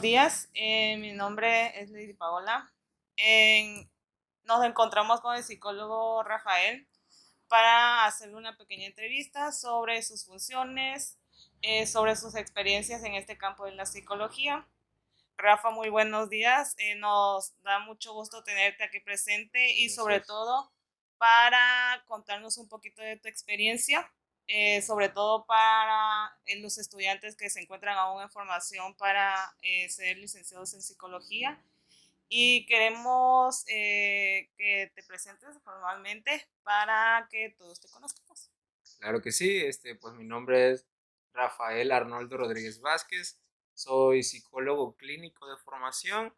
Buenos días, mi nombre es Lady Paola. En- Nos encontramos con el psicólogo Rafael para hacerle una pequeña entrevista sobre sus funciones, sobre sus experiencias en este campo de la psicología. Rafa, muy buenos días. Nos da mucho gusto tenerte aquí presente y sobre Gracias. todo para contarnos un poquito de tu experiencia, sobre todo para los estudiantes que se encuentran aún en formación para ser licenciados en psicología. Y queremos que te presentes formalmente para que todos te conozcamos. Claro que sí, pues mi nombre es Rafael Arnoldo Rodríguez Vázquez, soy psicólogo clínico de formación,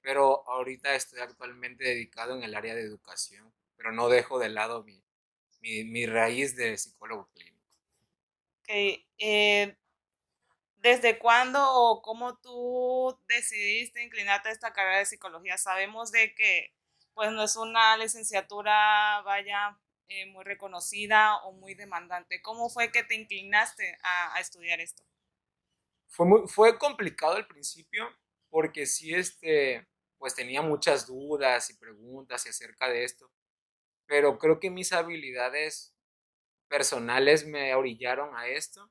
pero ahorita estoy actualmente dedicado en el área de educación, pero no dejo de lado mi raíz de psicólogo clínico. Okay. ¿Desde cuándo o cómo tú decidiste inclinarte a esta carrera de psicología? Sabemos de que pues no es una licenciatura, vaya, muy reconocida o muy demandante. ¿Cómo fue que te inclinaste a estudiar esto? Fue complicado al principio porque sí, pues tenía muchas dudas y preguntas y acerca de esto, pero creo que mis habilidades personales me orillaron a esto.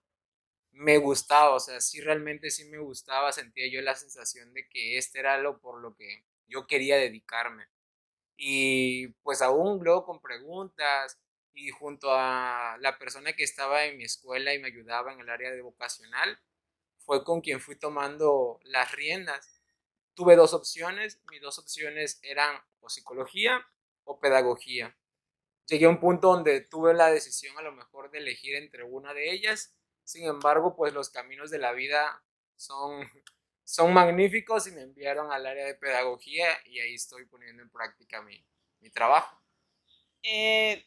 Me gustaba, o sea, sí realmente sí me gustaba, sentía yo la sensación de que este era lo por lo que yo quería dedicarme. Y pues aún luego con preguntas y junto a la persona que estaba en mi escuela y me ayudaba en el área de vocacional, fue con quien fui tomando las riendas. Tuve dos opciones, mis dos opciones eran o psicología o pedagogía. Llegué a un punto donde tuve la decisión a lo mejor de elegir entre una de ellas. Sin embargo, pues los caminos de la vida son, son magníficos y me enviaron al área de pedagogía y ahí estoy poniendo en práctica mi trabajo. Eh,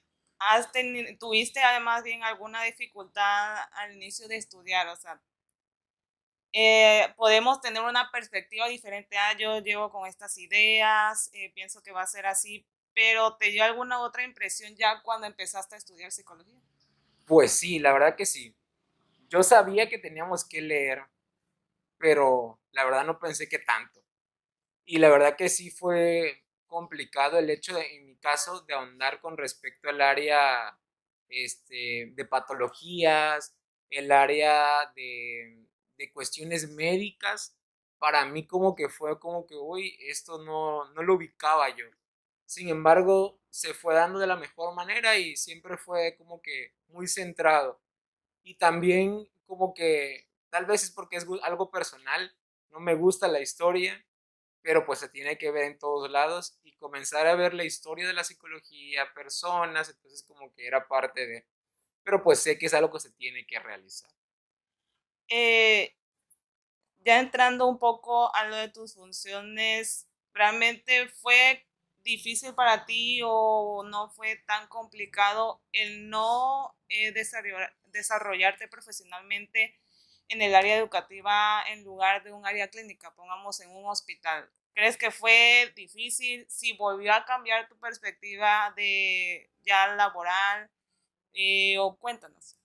¿Tuviste además bien alguna dificultad al inicio de estudiar? O sea, podemos tener una perspectiva diferente. Yo llego con estas ideas, pienso que va a ser así, pero ¿te dio alguna otra impresión ya cuando empezaste a estudiar psicología? Pues sí, la verdad que sí. Yo sabía que teníamos que leer, pero la verdad no pensé que tanto. Y la verdad que sí fue complicado el hecho de, en mi caso, de ahondar con respecto al área de patologías, el área de cuestiones médicas. Para mí como que fue como que, uy, esto no lo ubicaba yo. Sin embargo, se fue dando de la mejor manera y siempre fue como que muy centrado. Y también como que tal vez es porque es algo personal, no me gusta la historia, pero pues se tiene que ver en todos lados y comenzar a ver la historia de la psicología, personas, entonces como que era parte de, pero pues sé que es algo que se tiene que realizar. Eh, ya entrando un poco a lo de tus funciones, ¿realmente fue difícil para ti o no fue tan complicado el no desarrollarte profesionalmente en el área educativa en lugar de un área clínica, pongamos en un hospital? ¿Crees que fue difícil? Si volvió a cambiar tu perspectiva de ya laboral, o cuéntanos.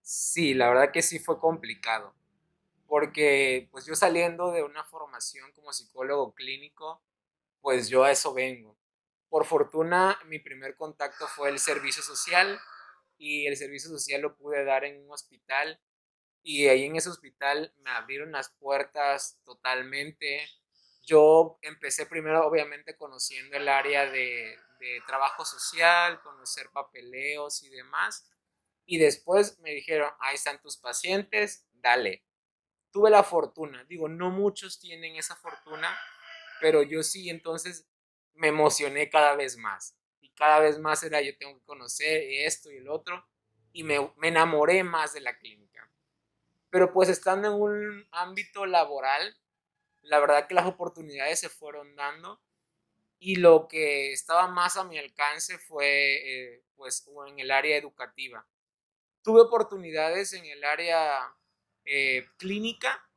Sí, la verdad que sí fue complicado, porque pues yo saliendo de una formación como psicólogo clínico, pues yo a eso vengo. Por fortuna, mi primer contacto fue el servicio social y el servicio social lo pude dar en un hospital y ahí en ese hospital me abrieron las puertas totalmente. Yo empecé primero obviamente conociendo el área de trabajo social, conocer papeleos y demás. Y después me dijeron, ahí están tus pacientes, dale. Tuve la fortuna, digo, no muchos tienen esa fortuna, pero yo sí, entonces me emocioné cada vez más. Y cada vez más era, yo tengo que conocer esto y el otro. Y me enamoré más de la clínica. Pero pues estando en un ámbito laboral, la verdad que las oportunidades se fueron dando y lo que estaba más a mi alcance fue pues en el área educativa. Tuve oportunidades en el área clínica,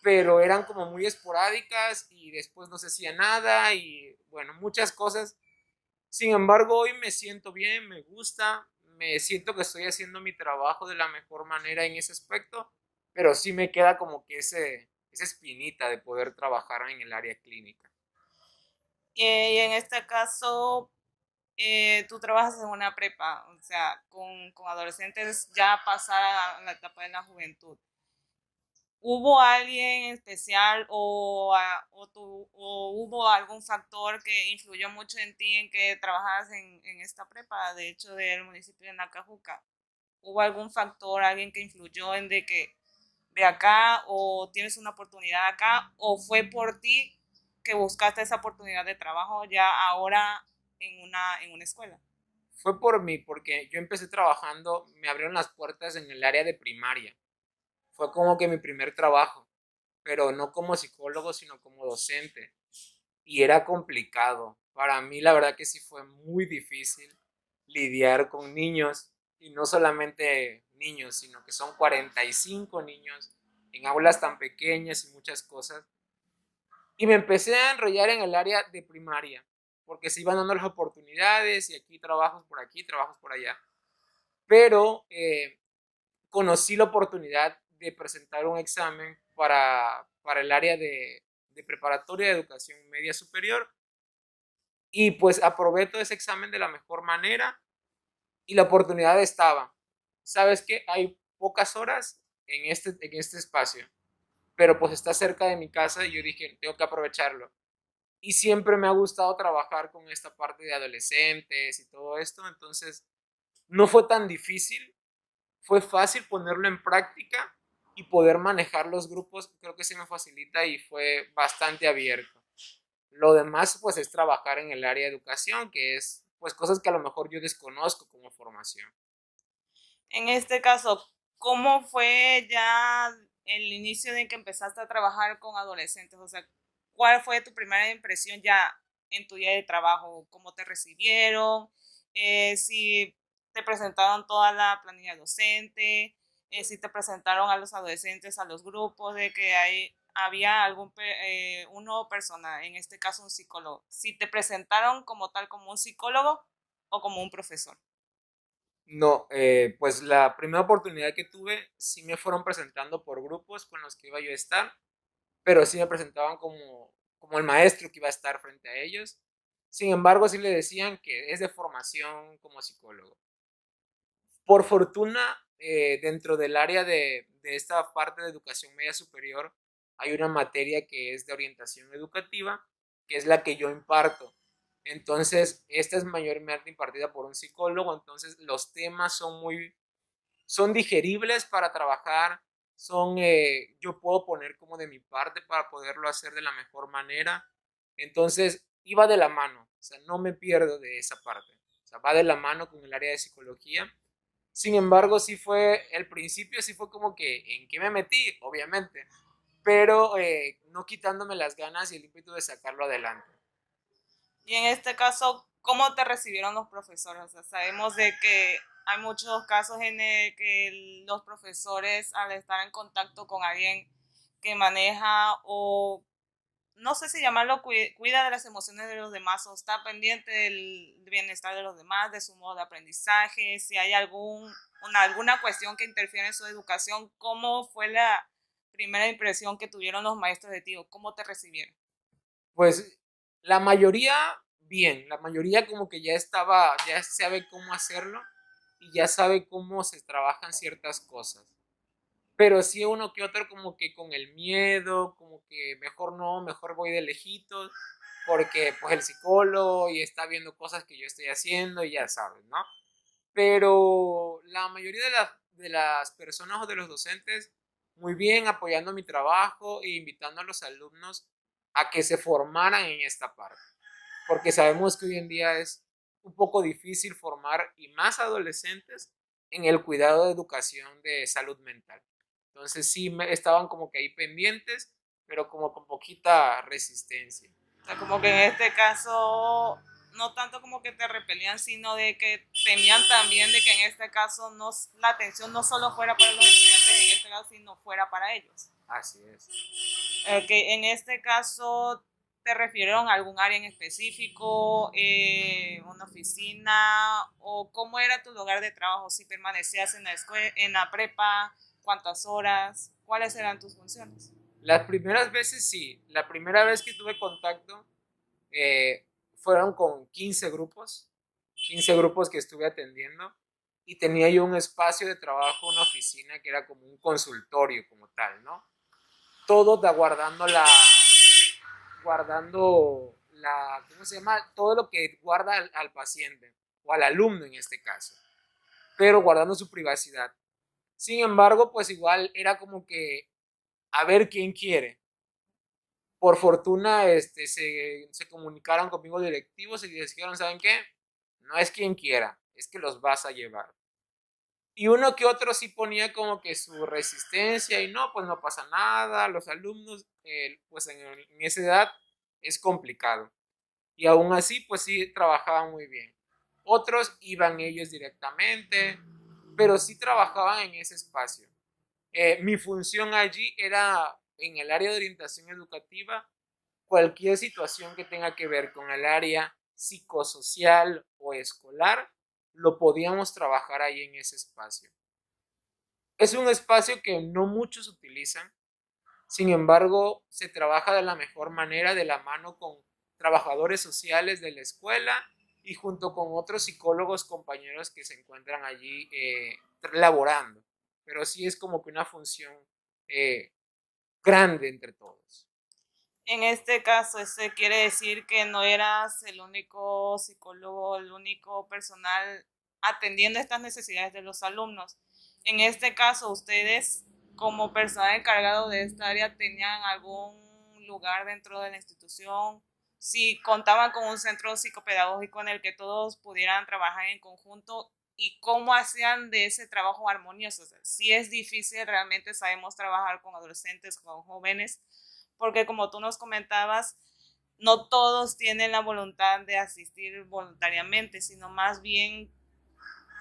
pero eran como muy esporádicas y después no se hacía nada y bueno, muchas cosas. Sin embargo, hoy me siento bien, me gusta, me siento que estoy haciendo mi trabajo de la mejor manera en ese aspecto, pero sí me queda como que esa espinita de poder trabajar en el área clínica. Y en este caso, tú trabajas en una prepa, o sea, con adolescentes ya pasada la etapa de la juventud. ¿Hubo alguien especial o hubo algún factor que influyó mucho en ti en que trabajas en esta prepa, de hecho, del municipio de Nacajuca? ¿Hubo algún factor, alguien que influyó en de que de acá o tienes una oportunidad acá o fue por ti que buscaste esa oportunidad de trabajo ya ahora en una escuela? Fue por mí, porque yo empecé trabajando, me abrieron las puertas en el área de primaria. Fue como que mi primer trabajo, pero no como psicólogo, sino como docente. Y era complicado. Para mí la verdad que sí fue muy difícil lidiar con niños, y no solamente niños, sino que son 45 niños en aulas tan pequeñas y muchas cosas. Y me empecé a enrollar en el área de primaria, porque se iban dando las oportunidades y aquí, trabajos por allá. Pero conocí la oportunidad de presentar un examen para el área de preparatoria de educación media superior, y pues aprobé todo ese examen de la mejor manera y la oportunidad estaba. ¿Sabes qué? Hay pocas horas en este espacio, pero pues está cerca de mi casa y yo dije, tengo que aprovecharlo. Y siempre me ha gustado trabajar con esta parte de adolescentes y todo esto, entonces no fue tan difícil, fue fácil ponerlo en práctica y poder manejar los grupos, creo que se me facilita y fue bastante abierto. Lo demás pues es trabajar en el área de educación, que es pues cosas que a lo mejor yo desconozco como formación. En este caso, ¿cómo fue ya el inicio de que empezaste a trabajar con adolescentes? O sea, ¿cuál fue tu primera impresión ya en tu día de trabajo? ¿Cómo te recibieron? Si te presentaron toda la planilla docente, si te presentaron a los adolescentes, a los grupos, de que había un nuevo persona, en este caso un psicólogo. Si te presentaron como tal, como un psicólogo o como un profesor. No, pues la primera oportunidad que tuve, sí me fueron presentando por grupos con los que iba yo a estar, pero sí me presentaban como el maestro que iba a estar frente a ellos. Sin embargo, sí le decían que es de formación como psicólogo. Por fortuna, dentro del área de esta parte de educación media superior, hay una materia que es de orientación educativa, que es la que yo imparto. Entonces, esta es mayormente impartida por un psicólogo, entonces los temas son digeribles para trabajar, yo puedo poner como de mi parte para poderlo hacer de la mejor manera. Entonces, iba de la mano, o sea, no me pierdo de esa parte. O sea, va de la mano con el área de psicología. Sin embargo, sí fue, el principio sí fue como que, ¿en qué me metí? Obviamente, pero no quitándome las ganas y el ímpetu de sacarlo adelante. Y en este caso, ¿cómo te recibieron los profesores? O sea, sabemos de que hay muchos casos en el que los profesores, al estar en contacto con alguien que maneja o no sé si llamarlo cuida de las emociones de los demás o está pendiente del bienestar de los demás, de su modo de aprendizaje, si hay alguna cuestión que interfiere en su educación, ¿cómo fue la primera impresión que tuvieron los maestros de ti o cómo te recibieron? Pues la mayoría bien, la mayoría como que ya sabe cómo hacerlo y ya sabe cómo se trabajan ciertas cosas. Pero sí uno que otro como que con el miedo, como que mejor no, mejor voy de lejitos, porque pues el psicólogo y está viendo cosas que yo estoy haciendo y ya sabes, ¿no? Pero la mayoría de las personas o de los docentes, muy bien apoyando mi trabajo e invitando a los alumnos a que se formaran en esta parte, porque sabemos que hoy en día es un poco difícil formar y más adolescentes en el cuidado de educación de salud mental. Entonces sí estaban como que ahí pendientes, pero como con poquita resistencia. O sea, como que en este caso, no tanto como que te repelían, sino de que temían también de que en este caso la atención no solo fuera para los estudiantes, en este caso, sino fuera para ellos. Así es. Que en este caso te refirieron a algún área en específico, una oficina, o cómo era tu lugar de trabajo, si permanecías en la prepa, cuántas horas, cuáles eran tus funciones. Las primeras veces sí. La primera vez que tuve contacto eh, fueron con 15 grupos que estuve atendiendo y tenía yo un espacio de trabajo, una oficina que era como un consultorio como tal, ¿no? Todo guardando la, ¿cómo se llama? Todo lo que guarda al paciente o al alumno en este caso, pero guardando su privacidad. Sin embargo, pues igual era como que a ver quién quiere. Por fortuna, se comunicaron conmigo directivos y dijeron, ¿saben qué? No es quien quiera, es que los vas a llevar. Y uno que otro sí ponía como que su resistencia y no, pues no pasa nada, los alumnos, pues en esa edad es complicado. Y aún así, pues sí, trabajaban muy bien. Otros iban ellos directamente, pero sí trabajaban en ese espacio. Mi función allí era en el área de orientación educativa, cualquier situación que tenga que ver con el área psicosocial o escolar, lo podíamos trabajar ahí en ese espacio. Es un espacio que no muchos utilizan, sin embargo, se trabaja de la mejor manera de la mano con trabajadores sociales de la escuela y junto con otros psicólogos compañeros que se encuentran allí laborando. Pero sí es como que una función eh, grande entre todos. En este caso, ¿eso quiere decir que no eras el único psicólogo, el único personal atendiendo estas necesidades de los alumnos? En este caso, ustedes como personal encargado de esta área tenían algún lugar dentro de la institución, si contaban con un centro psicopedagógico en el que todos pudieran trabajar en conjunto y cómo hacían de ese trabajo armonioso. O sea, si es difícil, realmente sabemos trabajar con adolescentes, con jóvenes, porque como tú nos comentabas, no todos tienen la voluntad de asistir voluntariamente, sino más bien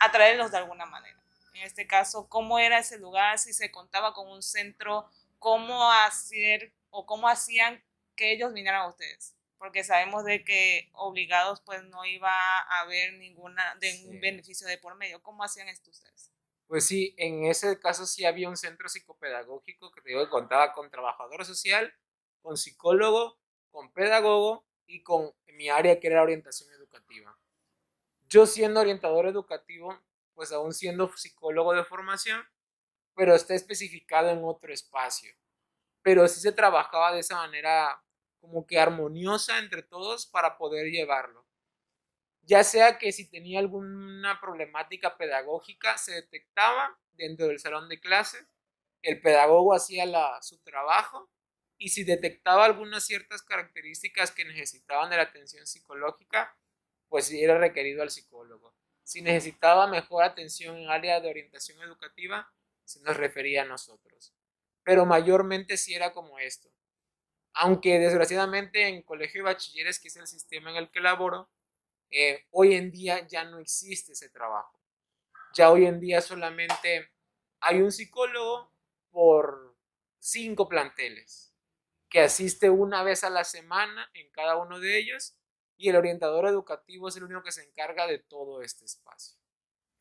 atraerlos de alguna manera. En este caso, ¿cómo era ese lugar? Si se contaba con un centro, ¿cómo hacer o cómo hacían que ellos vinieran a ustedes? Porque sabemos de que obligados pues no iba a haber ningún Sí. beneficio de por medio. ¿Cómo hacían esto ustedes? Pues sí, en ese caso sí había un centro psicopedagógico que te digo que contaba con trabajador social, con psicólogo, con pedagogo y con mi área que era orientación educativa. Yo siendo orientador educativo, pues aún siendo psicólogo de formación, pero está especificado en otro espacio. Pero sí se trabajaba de esa manera como que armoniosa entre todos para poder llevarlo. Ya sea que si tenía alguna problemática pedagógica, se detectaba dentro del salón de clases, el pedagogo hacía su trabajo y si detectaba algunas ciertas características que necesitaban de la atención psicológica, pues era requerido al psicólogo. Si necesitaba mejor atención en área de orientación educativa, se nos refería a nosotros. Pero mayormente sí era como esto. Aunque desgraciadamente en colegio de bachilleres, que es el sistema en el que laboro, hoy en día ya no existe ese trabajo. Ya hoy en día solamente hay un psicólogo por 5 planteles que asiste una vez a la semana en cada uno de ellos y el orientador educativo es el único que se encarga de todo este espacio.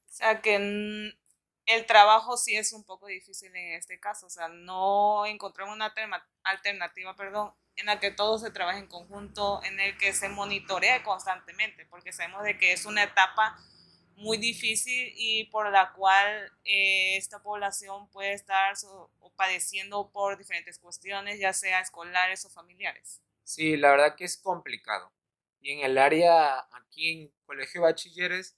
O sea que el trabajo sí es un poco difícil en este caso, o sea, no encontrar una alternativa, perdón, en la que todo se trabaje en conjunto, en el que se monitoree constantemente, porque sabemos de que es una etapa muy difícil y por la cual esta población puede estar padeciendo por diferentes cuestiones, ya sea escolares o familiares. Sí, la verdad que es complicado. Y en el área, aquí en Colegio de Bachilleres,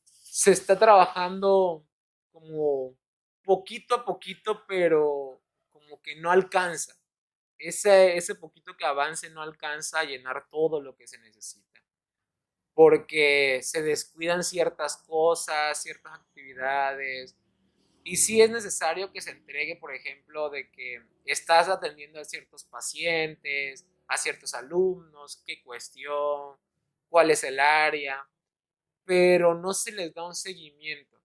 se está trabajando como poquito a poquito, pero como que no alcanza. Ese poquito que avance no alcanza a llenar todo lo que se necesita. Porque se descuidan ciertas cosas, ciertas actividades. Y sí es necesario que se entregue, por ejemplo, de que estás atendiendo a ciertos pacientes, a ciertos alumnos, qué cuestión, cuál es el área, pero no se les da un seguimiento.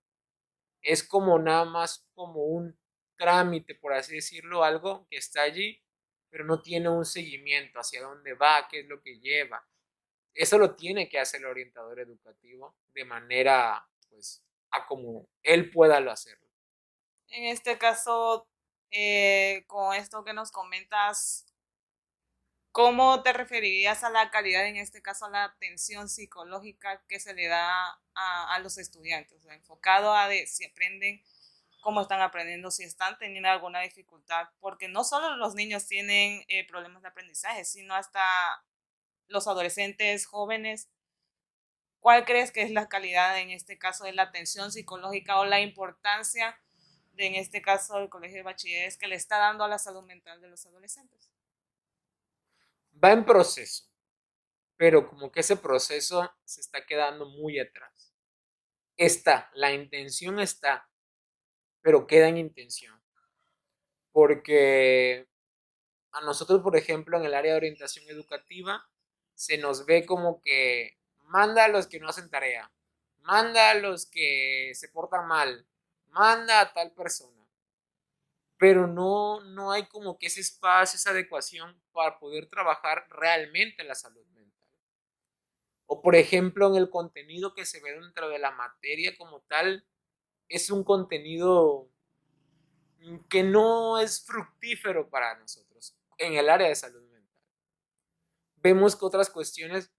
Es como nada más como un trámite, por así decirlo, algo que está allí, pero no tiene un seguimiento hacia dónde va, qué es lo que lleva. Eso lo tiene que hacer el orientador educativo de manera, pues, a como él pueda lo hacerlo. En este caso, con esto que nos comentas, ¿cómo te referirías a la calidad, en este caso a la atención psicológica que se le da a los estudiantes? O sea, enfocado a de si aprenden, cómo están aprendiendo, si están teniendo alguna dificultad, porque no solo los niños tienen problemas de aprendizaje, sino hasta los adolescentes, jóvenes. ¿Cuál crees que es la calidad en este caso de la atención psicológica o la importancia de, en este caso, el colegio de bachilleres que le está dando a la salud mental de los adolescentes? Va en proceso, pero como que ese proceso se está quedando muy atrás. La intención está, pero queda en intención. Porque a nosotros, por ejemplo, en el área de orientación educativa, se nos ve como que manda a los que no hacen tarea, manda a los que se portan mal, manda a tal persona, pero no hay como que ese espacio, esa adecuación para poder trabajar realmente la salud mental. O por ejemplo, en el contenido que se ve dentro de la materia como tal, es un contenido que no es fructífero para nosotros en el área de salud mental. Vemos que otras cuestiones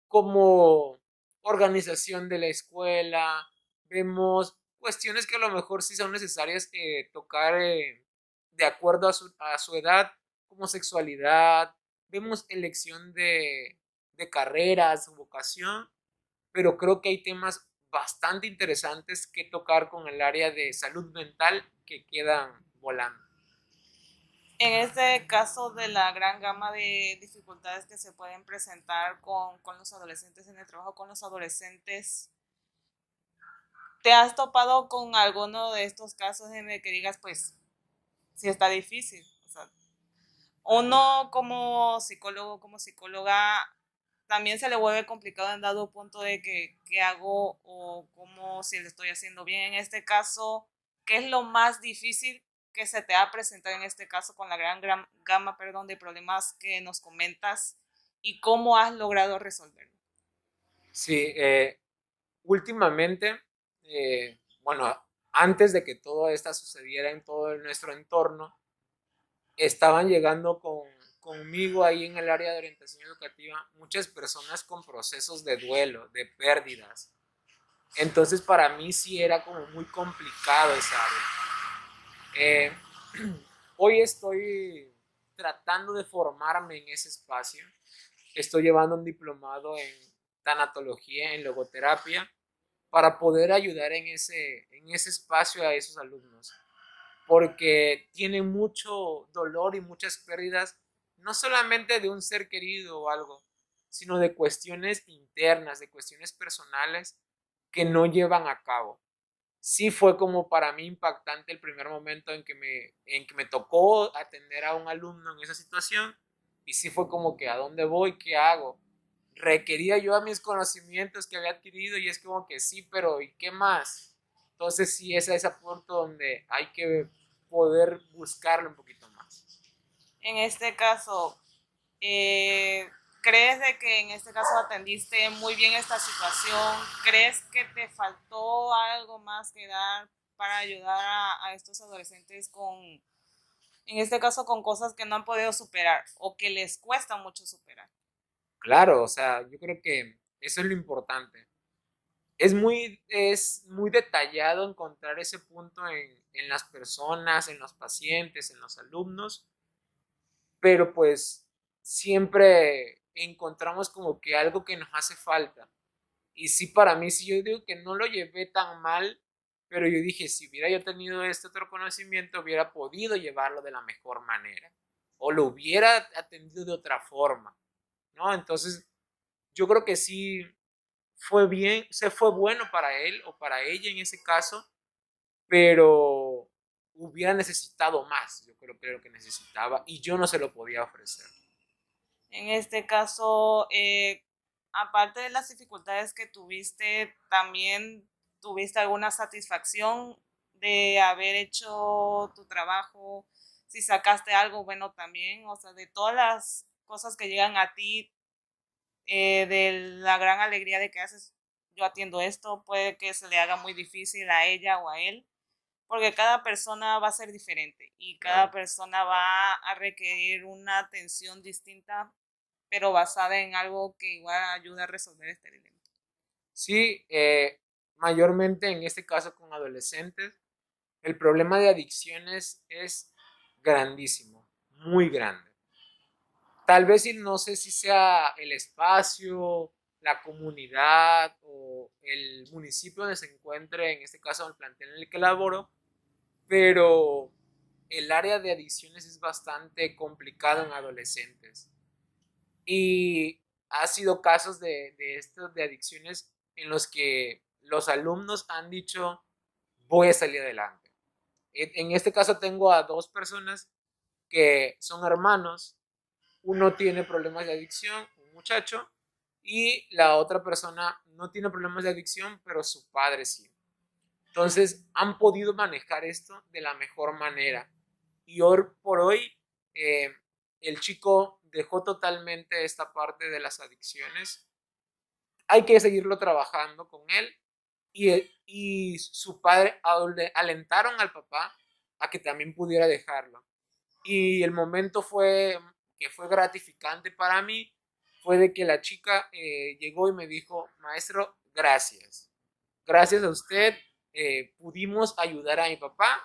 como organización de la escuela, vemos cuestiones que a lo mejor sí son necesarias tocar de acuerdo a su edad, como sexualidad, vemos elección de carreras, vocación, pero creo que hay temas bastante interesantes que tocar con el área de salud mental que quedan volando. En este caso de la gran gama de dificultades que se pueden presentar con los adolescentes en el trabajo con los adolescentes, ¿te has topado con alguno de estos casos en el que digas, pues, sí está difícil? O sea, uno como psicólogo, como psicóloga, también se le vuelve complicado en dado punto de que qué hago o cómo, si lo estoy haciendo bien. En este caso, ¿qué es lo más difícil que se te ha presentado en este caso con la gran gama, perdón, de problemas que nos comentas y cómo has logrado resolverlo? Sí, últimamente, bueno, antes de que todo esto sucediera en todo nuestro entorno, estaban llegando conmigo ahí en el área de orientación educativa muchas personas con procesos de duelo, de pérdidas. Entonces para mí sí era como muy complicado esa área. Eh, hoy estoy tratando de formarme en ese espacio. Estoy llevando un diplomado en tanatología, en logoterapia, para poder ayudar en ese espacio a esos alumnos, porque tienen mucho dolor y muchas pérdidas, no solamente de un ser querido o algo, sino de cuestiones internas, de cuestiones personales que no llevan a cabo. Sí fue como para mí impactante el primer momento en que me tocó atender a un alumno en esa situación, y sí fue como que a dónde voy, qué hago. Requería yo a mis conocimientos que había adquirido y es como que sí, pero ¿y qué más? Entonces sí, es ese punto donde hay que poder buscarlo un poquito más. En este caso, eh, ¿crees de que en este caso atendiste muy bien esta situación? ¿Crees que te faltó algo más que dar para ayudar a estos adolescentes con, en este caso, con cosas que no han podido superar o que les cuesta mucho superar? Claro, o sea, yo creo que eso es lo importante. Es muy detallado encontrar ese punto en las personas, en los pacientes, en los alumnos, pero pues siempre encontramos como que algo que nos hace falta. Y sí, para mí, sí, yo digo que no lo llevé tan mal, pero yo dije, si hubiera yo tenido este otro conocimiento, hubiera podido llevarlo de la mejor manera, o lo hubiera atendido de otra forma, ¿no? Entonces, yo creo que sí fue bien, se fue bueno para él o para ella en ese caso, pero hubiera necesitado más, yo creo que era lo que necesitaba y yo no se lo podía ofrecer. En este caso, aparte de las dificultades que tuviste, también tuviste alguna satisfacción de haber hecho tu trabajo, si sacaste algo bueno también, o sea, de todas las cosas que llegan a ti, de la gran alegría de que haces, yo atiendo esto, puede que se le haga muy difícil a ella o a él, porque cada persona va a ser diferente y cada Claro. persona va a requerir una atención distinta, pero basada en algo que igual ayuda a resolver este dilema. Sí, mayormente en este caso con adolescentes, el problema de adicciones es grandísimo, muy grande. Tal vez no sé si sea el espacio, la comunidad o el municipio donde se encuentre, en este caso el plantel en el que laboro, pero el área de adicciones es bastante complicado en adolescentes. Y ha sido casos de adicciones en los que los alumnos han dicho, voy a salir adelante. En este caso tengo a dos personas que son hermanos. Uno tiene problemas de adicción, un muchacho, y la otra persona no tiene problemas de adicción, pero su padre sí. Entonces han podido manejar esto de la mejor manera. Y hoy por hoy eh, el chico dejó totalmente esta parte de las adicciones. Hay que seguirlo trabajando con él. Y su padre alentaron al papá a que también pudiera dejarlo. Y el momento que fue gratificante para mí fue de que la chica llegó y me dijo, maestro, gracias. Gracias a usted pudimos ayudar a mi papá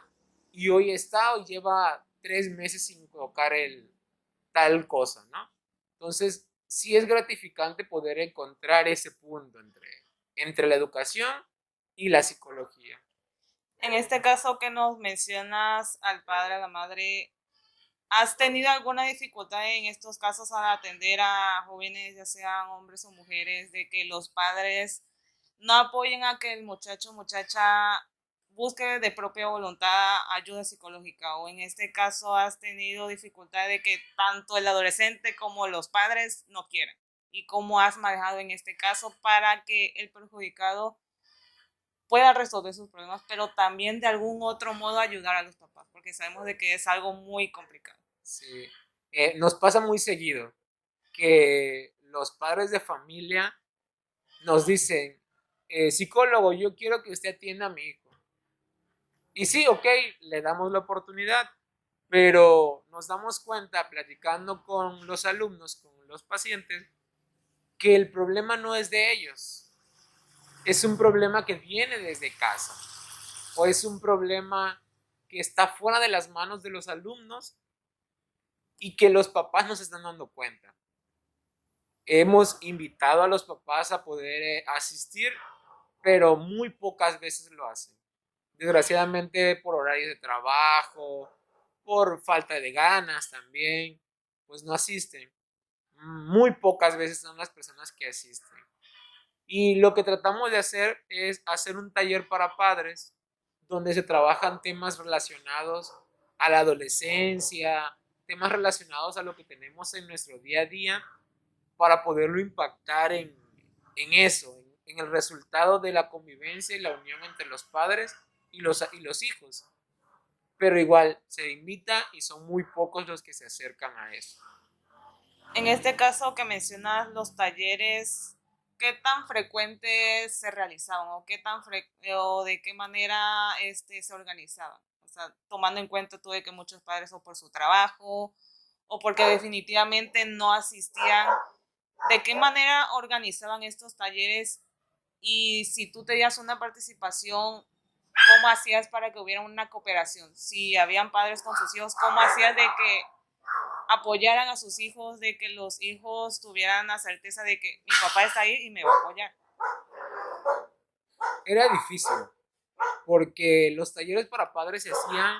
y hoy está, hoy lleva 3 meses sin tocar el tal cosa, ¿no? Entonces, sí es gratificante poder encontrar ese punto entre la educación y la psicología. En este caso que nos mencionas al padre, a la madre, ¿has tenido alguna dificultad en estos casos al atender a jóvenes, ya sean hombres o mujeres, de que los padres no apoyen a que el muchacho o muchacha busque de propia voluntad ayuda psicológica? O en este caso has tenido dificultad de que tanto el adolescente como los padres no quieren. ¿Y cómo has manejado en este caso para que el perjudicado pueda resolver sus problemas, pero también de algún otro modo ayudar a los papás? Porque sabemos de que es algo muy complicado. Sí. Nos pasa muy seguido que los padres de familia nos dicen, psicólogo, yo quiero que usted atienda a mi hijo. Y sí, ok, le damos la oportunidad, pero nos damos cuenta platicando con los alumnos, con los pacientes, que el problema no es de ellos, es un problema que viene desde casa o es un problema que está fuera de las manos de los alumnos y que los papás no se están dando cuenta. Hemos invitado a los papás a poder asistir, pero muy pocas veces lo hacen. Desgraciadamente por horarios de trabajo, por falta de ganas también, pues no asisten. Muy pocas veces son las personas que asisten. Y lo que tratamos de hacer es hacer un taller para padres donde se trabajan temas relacionados a la adolescencia, temas relacionados a lo que tenemos en nuestro día a día para poderlo impactar en eso, en el resultado de la convivencia y la unión entre los padres y los hijos. Pero igual se invita y son muy pocos los que se acercan a eso. En este caso que mencionas los talleres, ¿qué tan frecuentes se realizaban o o de qué manera se organizaban? O sea, tomando en cuenta tú de que muchos padres o por su trabajo o porque definitivamente no asistían, ¿de qué manera organizaban estos talleres? Y si tú tenías una participación, ¿cómo hacías para que hubiera una cooperación? Si habían padres con sus hijos, ¿cómo hacías de que apoyaran a sus hijos, de que los hijos tuvieran la certeza de que mi papá está ahí y me va a apoyar? Era difícil porque los talleres para padres se hacían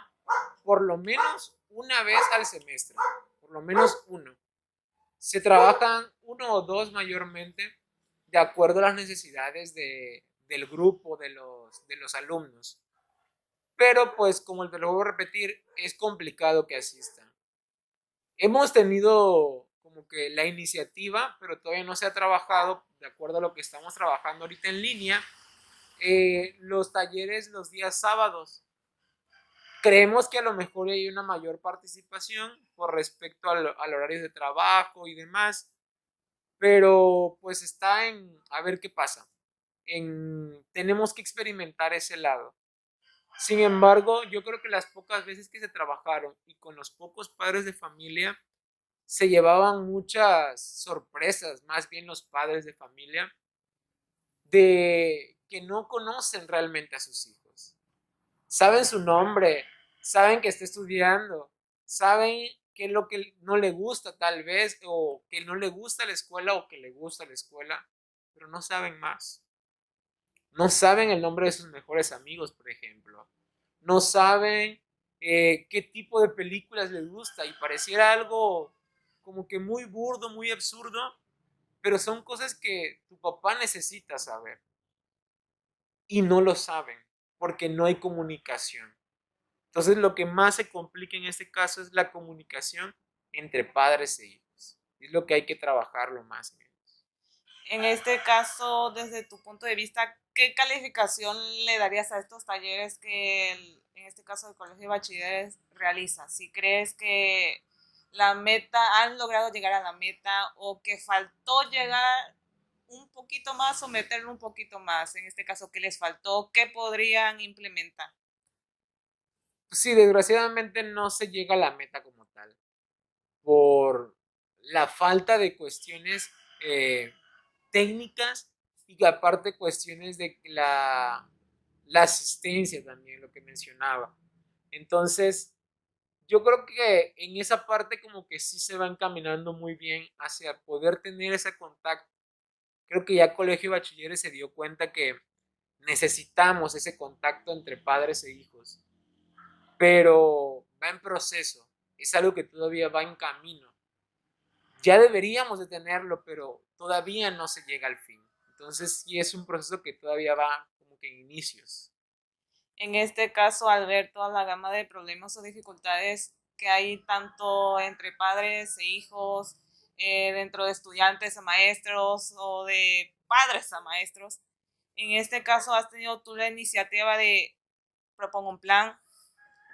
por lo menos una vez al semestre, por lo menos uno. Se trabajan uno o dos mayormente de acuerdo a las necesidades del grupo, de los alumnos. Pero pues como te lo voy a repetir, es complicado que asistan. Hemos tenido como que la iniciativa, pero todavía no se ha trabajado de acuerdo a lo que estamos trabajando ahorita en línea, los talleres los días sábados. Creemos que a lo mejor hay una mayor participación por respecto al horario de trabajo y demás, pero pues está en a ver qué pasa. Tenemos que experimentar ese lado. Sin embargo, yo creo que las pocas veces que se trabajaron y con los pocos padres de familia, se llevaban muchas sorpresas, más bien los padres de familia, de que no conocen realmente a sus hijos. Saben su nombre, saben que está estudiando, saben qué es lo que no le gusta tal vez, o que no le gusta la escuela o que le gusta la escuela, pero no saben más. No saben el nombre de sus mejores amigos, por ejemplo. No saben qué tipo de películas les gusta y pareciera algo como que muy burdo, muy absurdo, pero son cosas que tu papá necesita saber y no lo saben porque no hay comunicación. Entonces lo que más se complica en este caso es la comunicación entre padres e hijos. Es lo que hay que trabajarlo más en ellos. En este caso, desde tu punto de vista, ¿qué calificación le darías a estos talleres que en este caso el Colegio de Bachilleres realiza? Si crees que la meta, han logrado llegar a la meta o que faltó llegar un poquito más o meterlo un poquito más, en este caso, ¿qué les faltó? ¿Qué podrían implementar? Sí, desgraciadamente no se llega a la meta como tal, por la falta de cuestiones técnicas y que aparte cuestiones de la asistencia también, lo que mencionaba. Entonces, yo creo que en esa parte como que sí se va encaminando muy bien hacia poder tener ese contacto. Creo que ya Colegio de Bachilleres se dio cuenta que necesitamos ese contacto entre padres e hijos, pero va en proceso, es algo que todavía va en camino. Ya deberíamos de tenerlo, pero todavía no se llega al fin. Entonces sí es un proceso que todavía va como que en inicios. En este caso, al ver toda la gama de problemas o dificultades que hay tanto entre padres e hijos, dentro de estudiantes a maestros o de padres a maestros, en este caso has tenido tú la iniciativa de propongo un plan,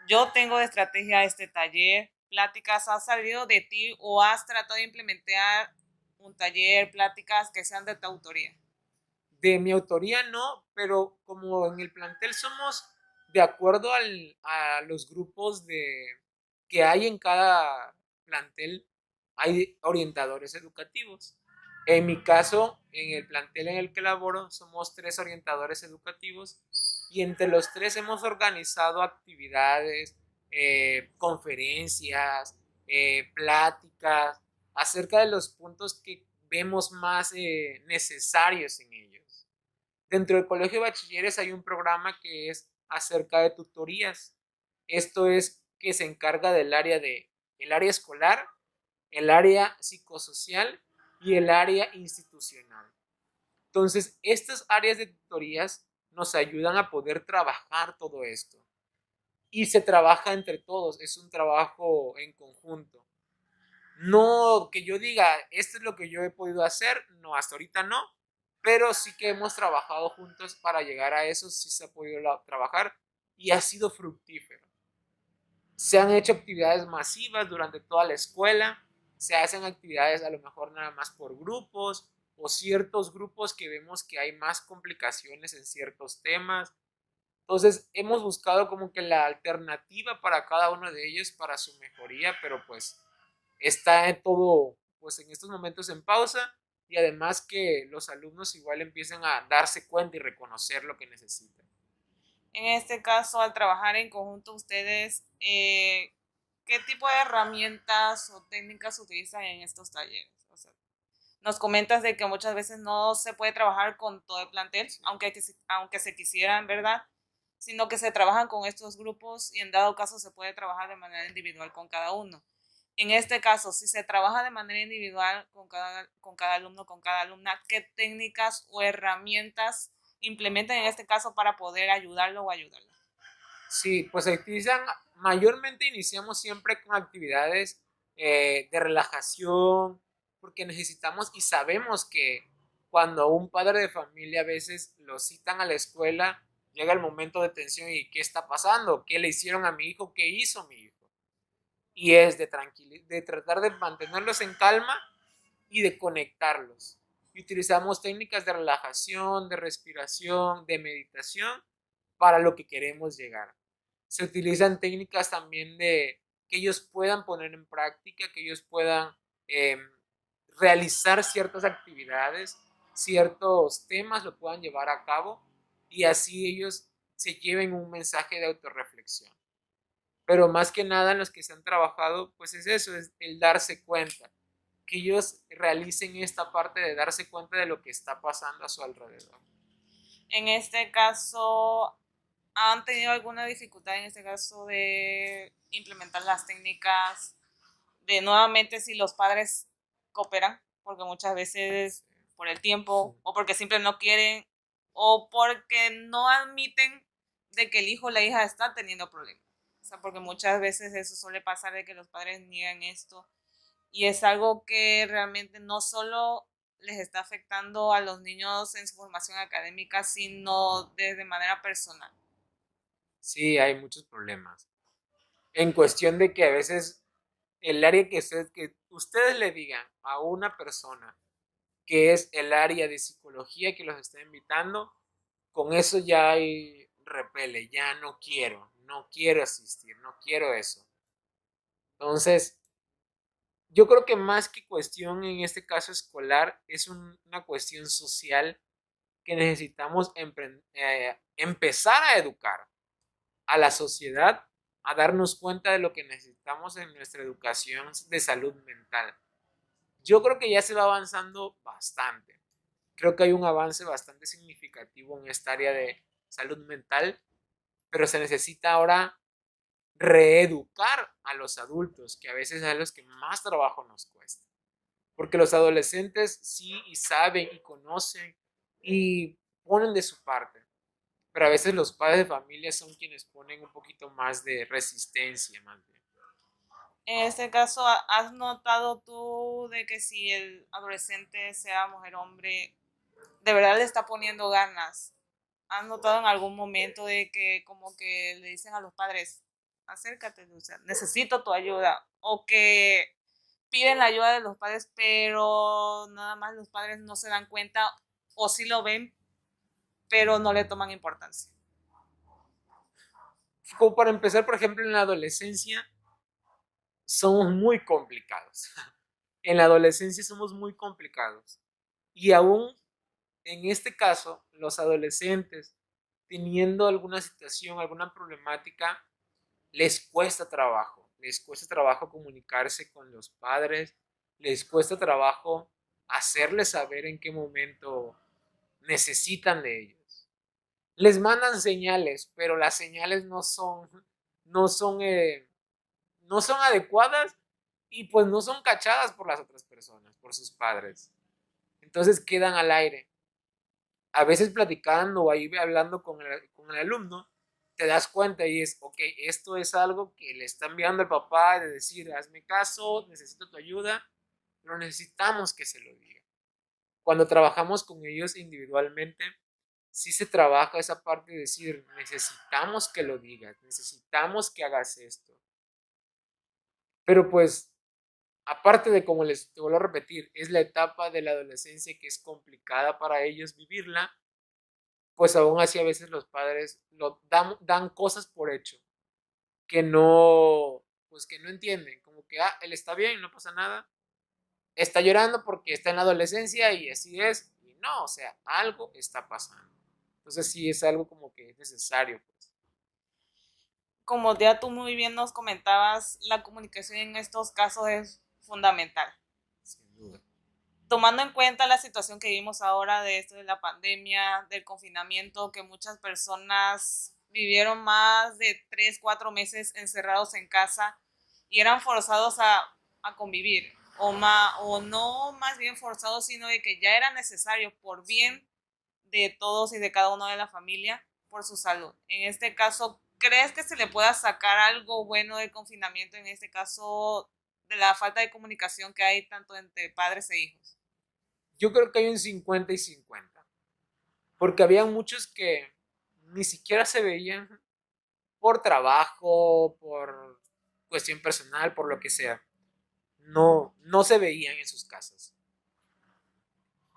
yo tengo de estrategia este taller, pláticas, ¿has salido de ti o has tratado de implementar un taller, pláticas que sean de tu autoría? De mi autoría no, pero como en el plantel somos de acuerdo a los grupos que hay en cada plantel, hay orientadores educativos. En mi caso, en el plantel en el que laboro, somos 3 orientadores educativos y entre los 3 hemos organizado actividades, conferencias, pláticas acerca de los puntos que vemos más necesarios en ellos. Dentro del Colegio de Bachilleres hay un programa que es acerca de tutorías. Esto es que se encarga del área el área escolar, el área psicosocial y el área institucional. Entonces, estas áreas de tutorías nos ayudan a poder trabajar todo esto. Y se trabaja entre todos, es un trabajo en conjunto. No que yo diga, esto es lo que yo he podido hacer, no, hasta ahorita no, pero sí que hemos trabajado juntos para llegar a eso, sí se ha podido trabajar y ha sido fructífero. Se han hecho actividades masivas durante toda la escuela, se hacen actividades a lo mejor nada más por grupos o ciertos grupos que vemos que hay más complicaciones en ciertos temas. Entonces hemos buscado como que la alternativa para cada uno de ellos para su mejoría, pero pues está todo pues en estos momentos en pausa y además que los alumnos igual empiezan a darse cuenta y reconocer lo que necesitan. En este caso, al trabajar en conjunto ustedes, ¿qué tipo de herramientas o técnicas utilizan en estos talleres? O sea, nos comentas de que muchas veces no se puede trabajar con todo el plantel, Sí. aunque se quisieran, ¿verdad? Sino que se trabajan con estos grupos y en dado caso se puede trabajar de manera individual con cada uno. En este caso, si se trabaja de manera individual con cada alumno, con cada alumna, ¿qué técnicas o herramientas implementan en este caso para poder ayudarlo o ayudarla? Sí, pues se utilizan, mayormente iniciamos siempre con actividades de relajación, porque necesitamos y sabemos que cuando un padre de familia a veces lo citan a la escuela, llega el momento de tensión y ¿qué está pasando? ¿Qué le hicieron a mi hijo? ¿Qué hizo mi hijo? Y es de tratar de mantenerlos en calma y de conectarlos. Y utilizamos técnicas de relajación, de respiración, de meditación para lo que queremos llegar. Se utilizan técnicas también de que ellos puedan poner en práctica, que ellos puedan eh, realizar ciertas actividades, ciertos temas lo puedan llevar a cabo y así ellos se lleven un mensaje de autorreflexión. Pero más que nada en los que se han trabajado, pues es eso, es el darse cuenta, que ellos realicen esta parte de darse cuenta de lo que está pasando a su alrededor. En este caso, ¿han tenido alguna dificultad en este caso de implementar las técnicas de nuevamente si los padres cooperan? Porque muchas veces por el tiempo o porque siempre no quieren o porque no admiten de que el hijo o la hija está teniendo problemas. O sea, porque muchas veces eso suele pasar de que los padres niegan esto y es algo que realmente no solo les está afectando a los niños en su formación académica, sino desde manera personal. Sí, hay muchos problemas. En cuestión de que a veces el área que ustedes le digan a una persona que es el área de psicología que los está invitando, con eso ya hay repele, ya no quiero asistir, no quiero eso. Entonces, yo creo que más que cuestión en este caso escolar, es una cuestión social que necesitamos empezar a educar a la sociedad, a darnos cuenta de lo que necesitamos en nuestra educación de salud mental. Yo creo que ya se va avanzando bastante. Creo que hay un avance bastante significativo en esta área de salud mental, pero se necesita ahora reeducar a los adultos, que a veces es a los que más trabajo nos cuesta. Porque los adolescentes sí y saben y conocen y ponen de su parte, pero a veces los padres de familia son quienes ponen un poquito más de resistencia, más bien. En este caso, ¿has notado tú de que si el adolescente, sea mujer o hombre, de verdad le está poniendo ganas? ¿Has notado en algún momento de que como que le dicen a los padres, acércate, o sea, necesito tu ayuda? O que piden la ayuda de los padres, pero nada más los padres no se dan cuenta o sí lo ven, pero no le toman importancia. Como para empezar, por ejemplo, en la adolescencia somos muy complicados. En la adolescencia somos muy complicados. Y aún en este caso, los adolescentes teniendo alguna situación, alguna problemática, les cuesta trabajo comunicarse con los padres, les cuesta trabajo hacerles saber en qué momento necesitan de ellos. Les mandan señales, pero las señales no son, no son adecuadas y pues no son cachadas por las otras personas, por sus padres. Entonces quedan al aire. A veces platicando o ahí hablando con el alumno, te das cuenta y es, ok, esto es algo que le está enviando el papá de decir, hazme caso, necesito tu ayuda, pero necesitamos que se lo diga. Cuando trabajamos con ellos individualmente, sí se trabaja esa parte de decir, necesitamos que lo digas, necesitamos que hagas esto. Pero pues, aparte de como les te vuelvo a repetir, es la etapa de la adolescencia que es complicada para ellos vivirla, pues aún así a veces los padres dan cosas por hecho que no, pues que no entienden, como que, él está bien, no pasa nada, está llorando porque está en la adolescencia y así es, y no, o sea, algo está pasando. Entonces sí es algo como que es necesario, pues. Como ya tú muy bien nos comentabas, la comunicación en estos casos es fundamental. Sin duda. Tomando en cuenta la situación que vivimos ahora de esto de la pandemia, del confinamiento, que muchas personas vivieron más de 3, 4 meses encerrados en casa y eran forzados a convivir, o no más bien forzados, sino de que ya era necesario por bien de todos y de cada uno de la familia, por su salud. En este caso, ¿crees que se le pueda sacar algo bueno del confinamiento, en este caso de la falta de comunicación que hay tanto entre padres e hijos? Yo creo que hay un 50 y 50, porque había muchos que ni siquiera se veían por trabajo, por cuestión personal, por lo que sea. No se veían en sus casas.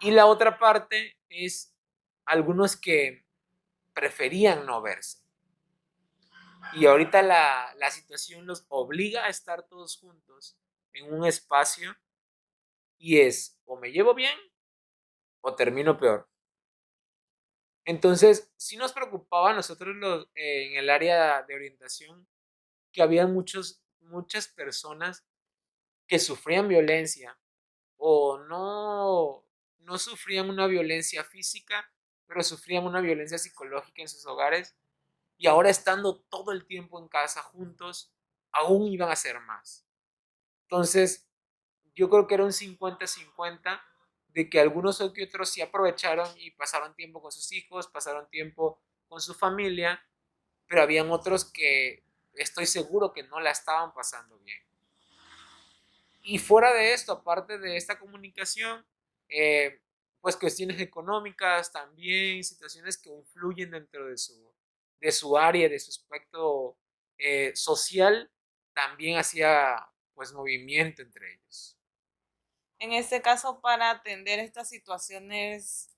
Y la otra parte es algunos que preferían no verse. Y ahorita la situación los obliga a estar todos juntos en un espacio y es o me llevo bien o termino peor. Entonces, sí nos preocupaba a nosotros en el área de orientación que había muchas personas que sufrían violencia o no sufrían una violencia física, pero sufrían una violencia psicológica en sus hogares y ahora estando todo el tiempo en casa juntos, aún iban a ser más. Entonces, yo creo que era un 50-50 de que algunos o que otros sí aprovecharon y pasaron tiempo con sus hijos, pasaron tiempo con su familia, pero habían otros que estoy seguro que no la estaban pasando bien. Y fuera de esto, aparte de esta comunicación, pues cuestiones económicas también, situaciones que influyen dentro de su área, de su aspecto social, también hacía pues movimiento entre ellos. En este caso, para atender estas situaciones,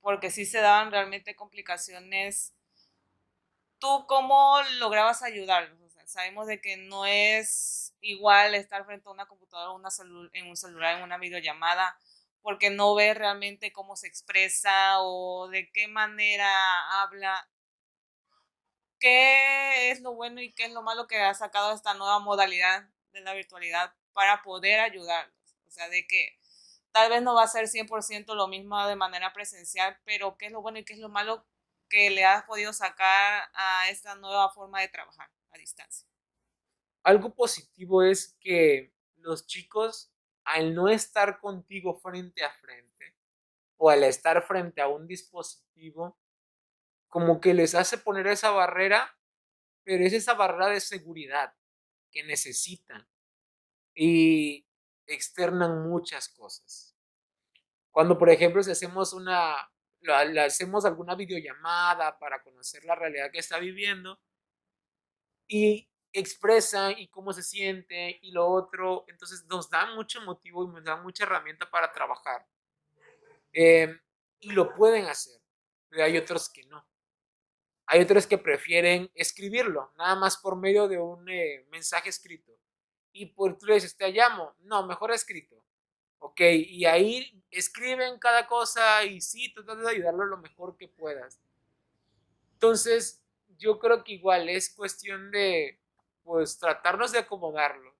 porque sí se daban realmente complicaciones, ¿tú cómo lograbas ayudarlos? O sea, sabemos de que no es igual estar frente a una computadora o en un celular, en una videollamada, porque no ves realmente cómo se expresa o de qué manera habla. ¿Qué es lo bueno y qué es lo malo que ha sacado esta nueva modalidad de la virtualidad para poder ayudarlos? O sea, de que tal vez no va a ser 100% lo mismo de manera presencial, pero qué es lo bueno y qué es lo malo que le has podido sacar a esta nueva forma de trabajar a distancia. Algo positivo es que los chicos, al no estar contigo frente a frente o al estar frente a un dispositivo, como que les hace poner esa barrera, pero es esa barrera de seguridad que necesitan y externan muchas cosas. Cuando, por ejemplo, si hacemos le hacemos alguna videollamada para conocer la realidad que está viviendo y expresa y cómo se siente y lo otro, entonces nos da mucho motivo y nos da mucha herramienta para trabajar. Eh, y lo pueden hacer, pero hay otros que no. Hay otros que prefieren escribirlo, nada más por medio de un mensaje escrito. Y por tú le dices, te llamo. No, mejor escrito. Ok, y ahí escriben cada cosa y sí, tratas de ayudarlo lo mejor que puedas. Entonces, yo creo que igual es cuestión de, pues, tratarnos de acomodarlo.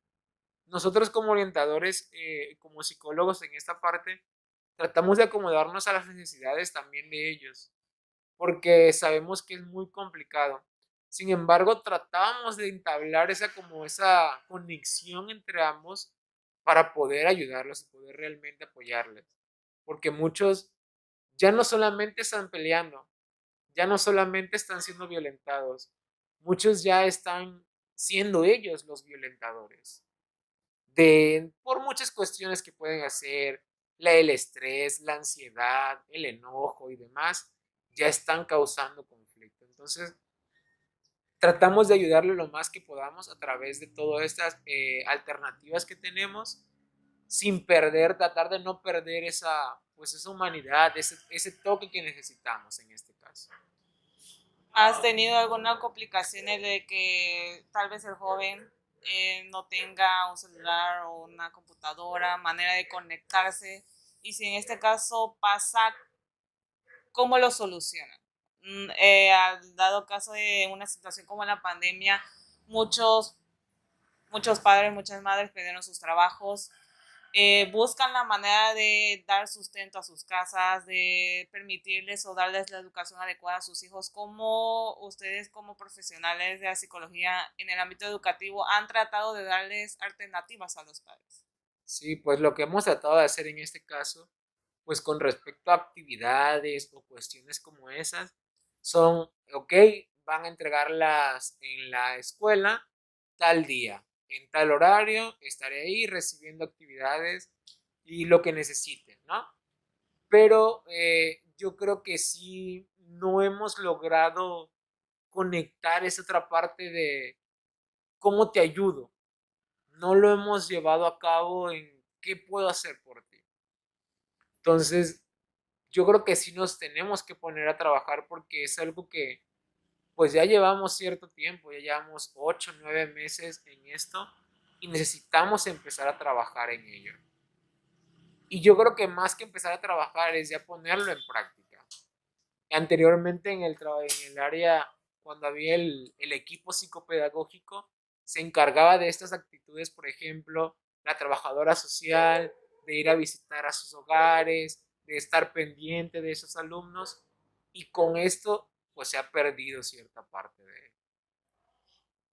Nosotros como orientadores, como psicólogos en esta parte, tratamos de acomodarnos a las necesidades también de ellos porque sabemos que es muy complicado. Sin embargo, tratábamos de entablar esa conexión entre ambos para poder ayudarlos y poder realmente apoyarles. Porque muchos ya no solamente están peleando, ya no solamente están siendo violentados, muchos ya están siendo ellos los violentadores. Por muchas cuestiones que pueden hacer, el estrés, la ansiedad, el enojo y demás, ya están causando conflicto. Entonces, tratamos de ayudarle lo más que podamos a través de todas estas alternativas que tenemos, sin tratar de no perder pues esa humanidad, ese toque que necesitamos en este caso. ¿Has tenido alguna complicación de que tal vez el joven no tenga un celular o una computadora, manera de conectarse? Y si en este caso pasa, ¿cómo lo solucionan? Dado caso de una situación como la pandemia, muchos, muchos padres, muchas madres perdieron sus trabajos, buscan la manera de dar sustento a sus casas, de permitirles o darles la educación adecuada a sus hijos. ¿Cómo ustedes como profesionales de la psicología en el ámbito educativo han tratado de darles alternativas a los padres? Sí, pues lo que hemos tratado de hacer en este caso, pues con respecto a actividades o cuestiones como esas, son, ok, van a entregarlas en la escuela tal día, en tal horario, estaré ahí recibiendo actividades y lo que necesiten, ¿no? Pero yo creo que sí no hemos logrado conectar esa otra parte de cómo te ayudo. No lo hemos llevado a cabo en qué puedo hacer por ti. Entonces, yo creo que sí nos tenemos que poner a trabajar porque es algo que pues ya llevamos cierto tiempo, ya llevamos 8, 9 meses en esto y necesitamos empezar a trabajar en ello. Y yo creo que más que empezar a trabajar es ya ponerlo en práctica. Anteriormente en el área, cuando había el equipo psicopedagógico, se encargaba de estas actitudes, por ejemplo, la trabajadora social, de ir a visitar a sus hogares, de estar pendiente de esos alumnos, y con esto pues se ha perdido cierta parte de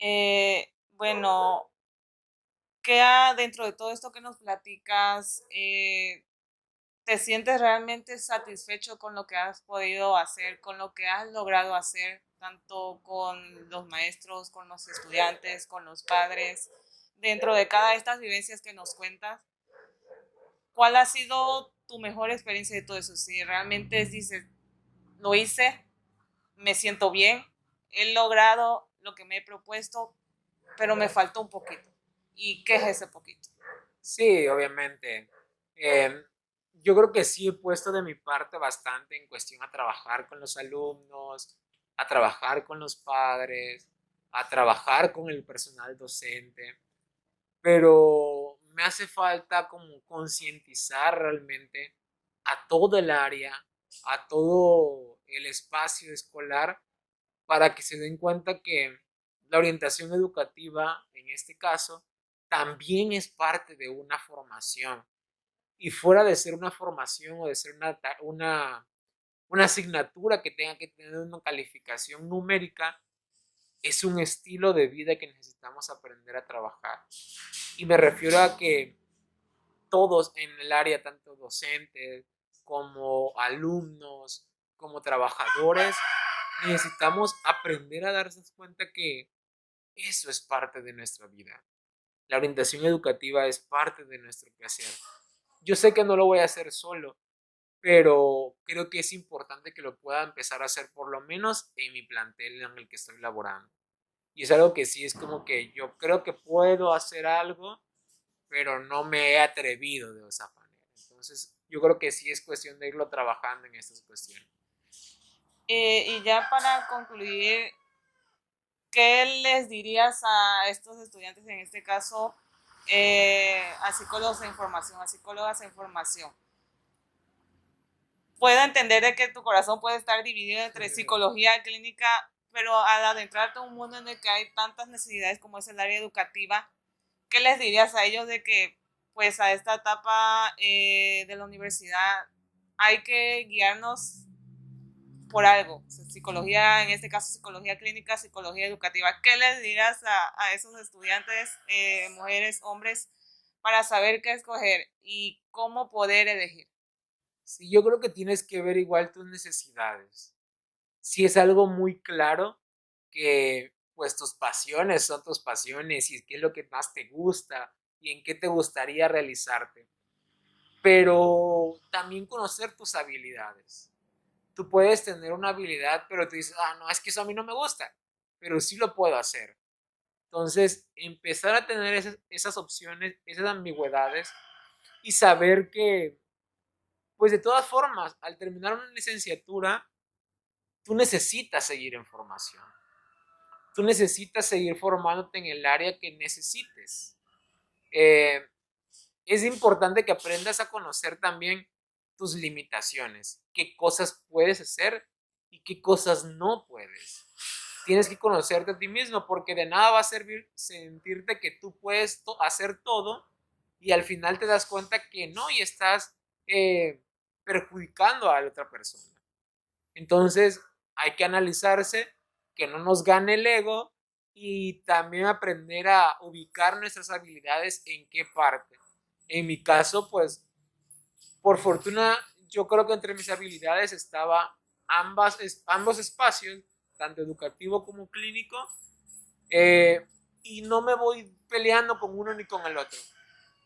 él. Bueno, queda dentro de todo esto que nos platicas, ¿te sientes realmente satisfecho con lo que has podido hacer, con lo que has logrado hacer, tanto con los maestros, con los estudiantes, con los padres, dentro de cada de estas vivencias que nos cuentas? ¿Cuál ha sido tu mejor experiencia de todo eso? Si realmente dices, lo hice, me siento bien, he logrado lo que me he propuesto, pero me faltó un poquito. ¿Y qué es ese poquito? Sí, obviamente. Eh, yo creo que sí he puesto de mi parte bastante en cuestión a trabajar con los alumnos, a trabajar con los padres, a trabajar con el personal docente, pero me hace falta como concientizar realmente a todo el área, a todo el espacio escolar, para que se den cuenta que la orientación educativa, en este caso, también es parte de una formación. Y fuera de ser una formación o de ser una asignatura que tenga que tener una calificación numérica, es un estilo de vida que necesitamos aprender a trabajar. Y me refiero a que todos en el área, tanto docentes como alumnos, como trabajadores, necesitamos aprender a darnos cuenta que eso es parte de nuestra vida. La orientación educativa es parte de nuestro quehacer. Yo sé que no lo voy a hacer solo, pero creo que es importante que lo pueda empezar a hacer por lo menos en mi plantel en el que estoy laborando. Y es algo que sí es como que yo creo que puedo hacer algo, pero no me he atrevido de esa manera. Entonces, yo creo que sí es cuestión de irlo trabajando en estas cuestiones. Y ya para concluir, ¿qué les dirías a estos estudiantes, en este caso, a psicólogos en formación, a psicólogas en formación? Puedo entender de que tu corazón puede estar dividido entre psicología clínica, pero al adentrarte a un mundo en el que hay tantas necesidades como es el área educativa, ¿qué les dirías a ellos de que pues a esta etapa de la universidad hay que guiarnos por algo? O sea, psicología, en este caso psicología clínica, psicología educativa. ¿Qué les dirías a esos estudiantes, mujeres, hombres, para saber qué escoger y cómo poder elegir? Sí, yo creo que tienes que ver igual tus necesidades. Si es algo muy claro que pues tus pasiones son tus pasiones y qué es lo que más te gusta y en qué te gustaría realizarte, pero también conocer tus habilidades. Tú puedes tener una habilidad, pero tú dices, ah, no, es que eso a mí no me gusta, pero sí lo puedo hacer. Entonces, empezar a tener esas opciones, esas ambigüedades y saber que, pues de todas formas, al terminar una licenciatura, tú necesitas seguir en formación. Tú necesitas seguir formándote en el área que necesites. Eh, es importante que aprendas a conocer también tus limitaciones, qué cosas puedes hacer y qué cosas no puedes. Tienes que conocerte a ti mismo porque de nada va a servir sentirte que tú puedes hacer todo y al final te das cuenta que no y estás perjudicando a la otra persona. Entonces hay que analizarse, que no nos gane el ego y también aprender a ubicar nuestras habilidades en qué parte. En mi caso, pues, por fortuna, yo creo que entre mis habilidades estaba ambos espacios, tanto educativo como clínico, eh, y no me voy peleando con uno ni con el otro.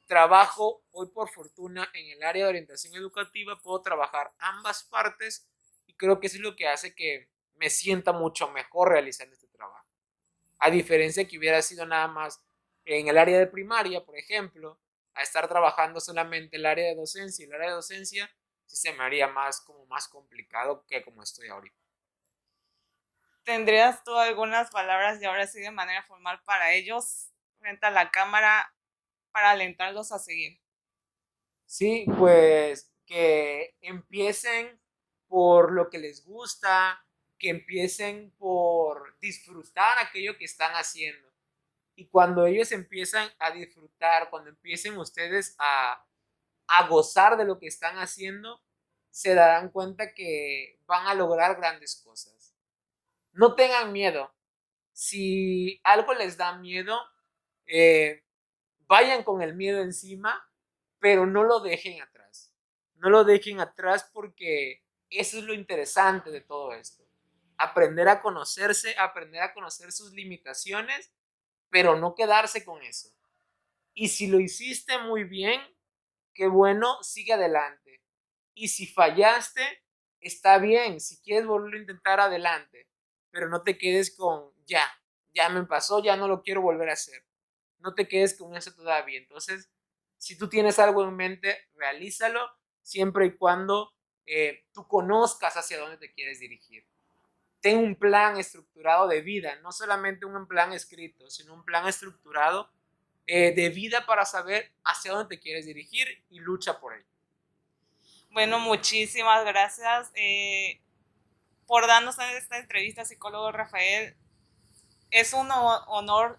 Trabajo hoy por fortuna en el área de orientación educativa, puedo trabajar ambas partes y creo que eso es lo que hace que me sienta mucho mejor realizando este trabajo. A diferencia que hubiera sido nada más en el área de primaria, por ejemplo, a estar trabajando solamente el área de docencia y el área de docencia, sí se me haría más como más complicado que como estoy ahorita. ¿Tendrías tú algunas palabras y ahora sí de manera formal para ellos frente a la cámara para alentarlos a seguir? Sí, pues que empiecen por lo que les gusta, que empiecen por disfrutar aquello que están haciendo. Y cuando ellos empiezan a disfrutar, cuando empiecen ustedes a gozar de lo que están haciendo, se darán cuenta que van a lograr grandes cosas. No tengan miedo. Si algo les da miedo, eh, vayan con el miedo encima, pero no lo dejen atrás. No lo dejen atrás porque eso es lo interesante de todo esto. Aprender a conocerse, aprender a conocer sus limitaciones, pero no quedarse con eso. Y si lo hiciste muy bien, qué bueno, sigue adelante. Y si fallaste, está bien. Si quieres volverlo a intentar, adelante. Pero no te quedes con ya me pasó, ya no lo quiero volver a hacer. No te quedes con eso todavía. Entonces, si tú tienes algo en mente, realízalo siempre y cuando tú conozcas hacia dónde te quieres dirigir. Ten un plan estructurado de vida, no solamente un plan escrito, sino un plan estructurado de vida para saber hacia dónde te quieres dirigir y lucha por ello. Bueno, muchísimas gracias por darnos esta entrevista, psicólogo Rafael. Es un honor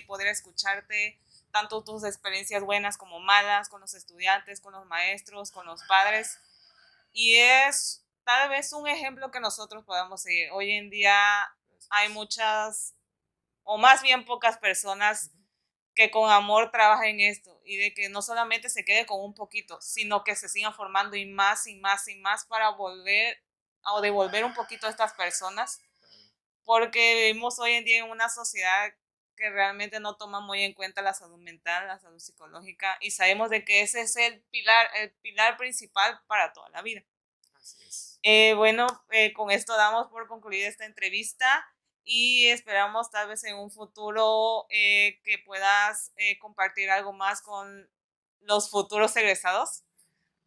poder escucharte, tanto tus experiencias buenas como malas, con los estudiantes, con los maestros, con los padres. Y es tal vez un ejemplo que nosotros podamos seguir. Hoy en día hay muchas, o más bien pocas personas que con amor trabajan en esto y de que no solamente se quede con un poquito, sino que se sigan formando y más y más y más para volver o devolver un poquito a estas personas, porque vivimos hoy en día en una sociedad que realmente no toma muy en cuenta la salud mental, la salud psicológica, y sabemos de que ese es el pilar principal para toda la vida. Así es. Bueno, con esto damos por concluida esta entrevista y esperamos tal vez en un futuro que puedas compartir algo más con los futuros egresados,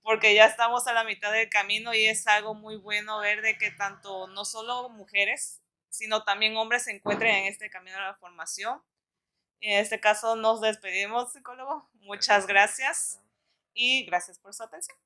porque ya estamos a la mitad del camino y es algo muy bueno ver de que tanto no solo mujeres, sino también hombres se encuentren en este camino de la formación. En este caso nos despedimos, psicólogo. Muchas gracias y gracias por su atención.